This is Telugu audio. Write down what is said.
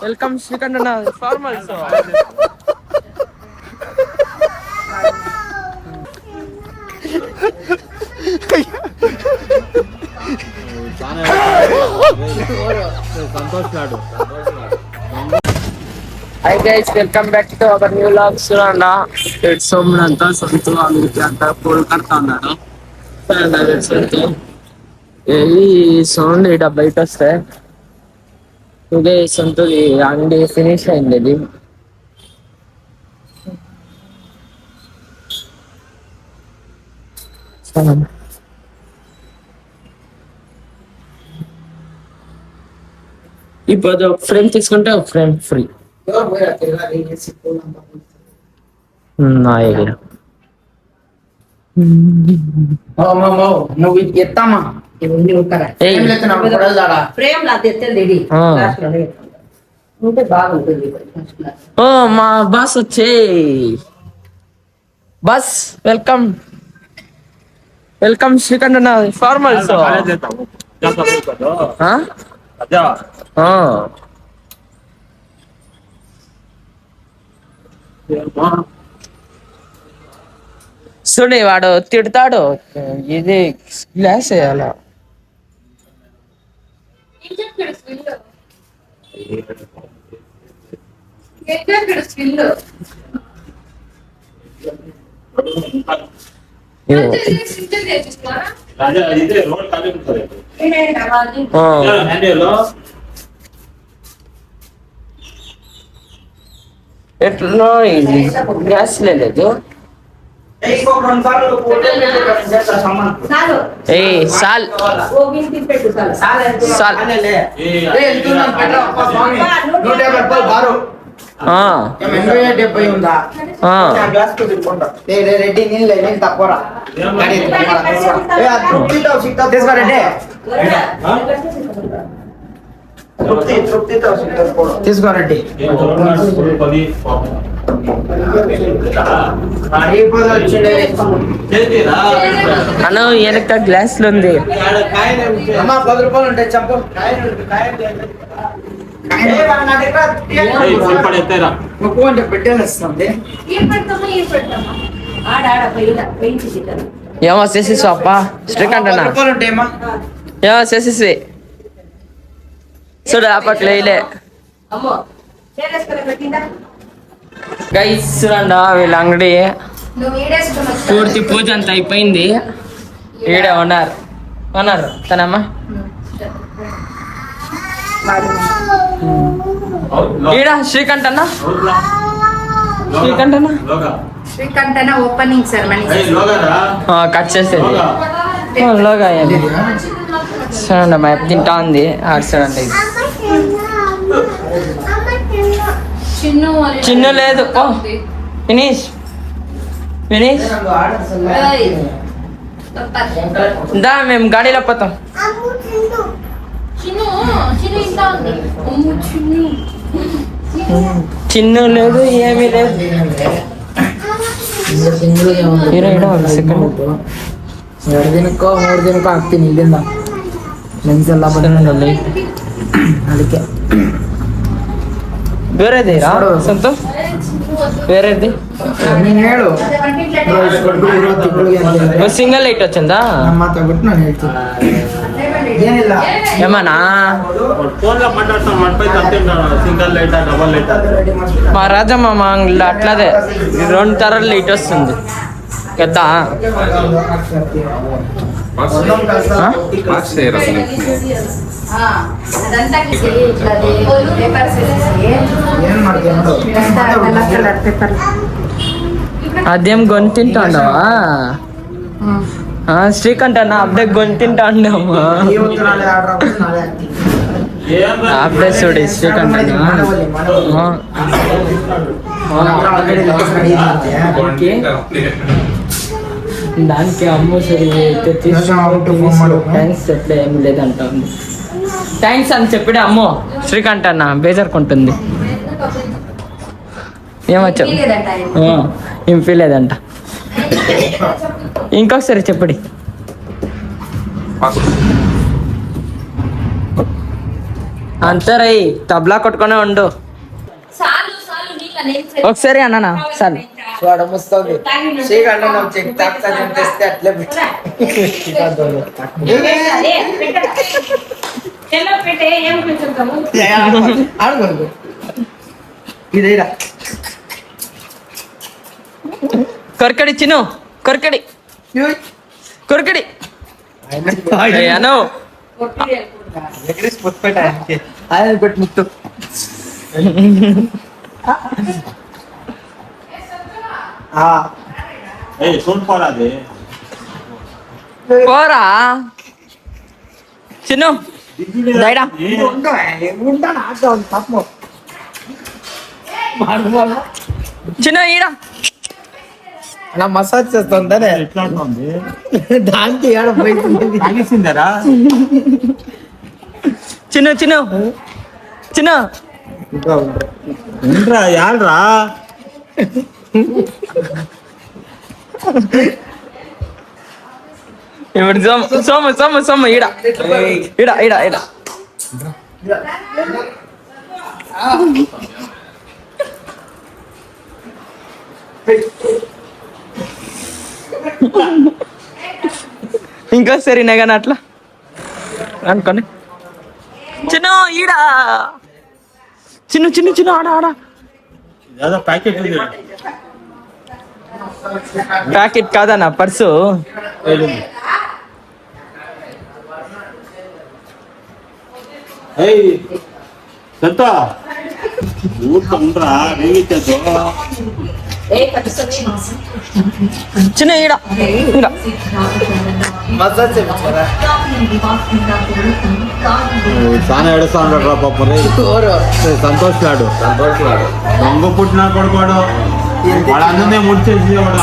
Welcome Srikanta formals. Hi guys, welcome back to our new vlog. Suranda, it's Somnanta, Santu, Amiranta, Pol Kartana. Santu, this sound is a bit of step. Today, Santu, and they finish in the gym. ఇప్పుడు ఫ్రేమ్ తీసుకుంటే ఒక ఫ్రేమ్ ఫ్రీ. నా ఐడియా నువ్వు ఎత్తామా ఓ మా బాస్ వచ్చే bus. Welcome welcome Srikanta formals. చూడే వాడు తిడతాడు, ఇది గ్లాస్ వేయాలా. ఎట్లా ఇది గ్యాస్ లేదు. ఏ సాల్ సాల్ రెడ్డి నీళ్ళు తక్కువరా తీసుకోరండి. అన్న వెనక గ్లాస్ లో ఉంది. 10 రూపాయలు ఉంటాయి చెప్పు. పెట్టేస్తుంది ఏమో చేసేసి అప్ప శ్రీకంఠ ఏమో చేసేసి చూడు అప్పట్లో వేయలే. గైస్ చూడండి వీళ్ళ అంగడి పూర్తి పూజ అంతా అయిపోయింది. ఈడే ఉన్నారు తనమ్మా. ఈడ శ్రీకంఠన ఓపెనింగ్ సెరమనీ కట్ చేసేది లోగా చూడండి. మా తింటా ఉంది ఆడు చూడండి. చిన్ను లేదు. ఓ ఫినిష్ దా మేము గాడిలో పోతాం. చిన్ను లేదు ఏమీ లేదు. సెకండ్ 2 ದಿನಕ್ಕೋ 3 ದಿನಕ್ಕೋ ಹಾಕ್ತೀನಿ ಇಲ್ಲಿಂದ ಲೆನ್ಸ್ ಎಲ್ಲ ಬಂದಲ್ಲಿ ಅದಕ್ಕೆ ಬೇರೆದೇ ಸಂತು వేరేది ನೀನು ಹೇಳು. సింగిల్ లైట్ వచ్చిందా? ಮಾತಾಡ್ಬಿಟ್ಟು ನಾನು ಹೇಳ್ತೀನಿ. ಏನಿಲ್ಲ ఏమన్నా మా రాజమ్మ మా అంగడిలో అట్లాదే 2 తరాల లైట్ వస్తుంది కదా. అదేం గొని తింటాండవా శ్రీకంఠ నా అప్పుడే గొని తింటాండమ్మా. అప్పుడే చూడు శ్రీకంఠ దానికి అమ్మ సరి థ్యాంక్స్ ఎట్లా ఏమి లేదంట. థ్యాంక్స్ అని చెప్పి అమ్మో శ్రీకంఠ అన్న బేజారుకుంటుంది. ఏమొచ్చా ఏం ఫీల్ లేదంట. ఇంకొకసారి చెప్పండి. అంతే రై తబలా కొట్టుకునే ఉండు ఒకసారి అన్నా సార్ చూడ ముస్తుంది శ్రీకంఠ నువ్వు చెక్ తాకుతా తెస్తే అట్లే ఆడుకోండి ఇదేరా కొరకడి చిన్ను కొరకడి కొరకడి అను ఆయన పెట్టి ముత్తు పోరా చిన్ను దైడా చిన్న ఈడ అలా మసాజ్ చేస్తుందనే దానికి ఏడ పోయింది చిన్న చిన్న చిన్న యాడ్రా ఇప్పుడు సోమ సోమ సోమ ఈడ ఈడ ఈడ ఈడ ఇంకా సరేనా కానీ అట్లా అనుకోండి చిన్న ఈడ చిన్న చిన్న చిన్న ఆడ ఆడ ప్యాకెట్ ప్యాకెట్ కాదన్నా పర్సు సంత ఊరుకుండ్రా రేగిచ్చో చిన్న ఈడ ఈడ మసాజ్ చేయించారా చాలా ఏడుస్తా ఉంటాడు రా పాప సంతోష్ లాడు దొంగ పుట్టినా కొడుకోడు వాడు అందరినీ ముడిచేసి వాడు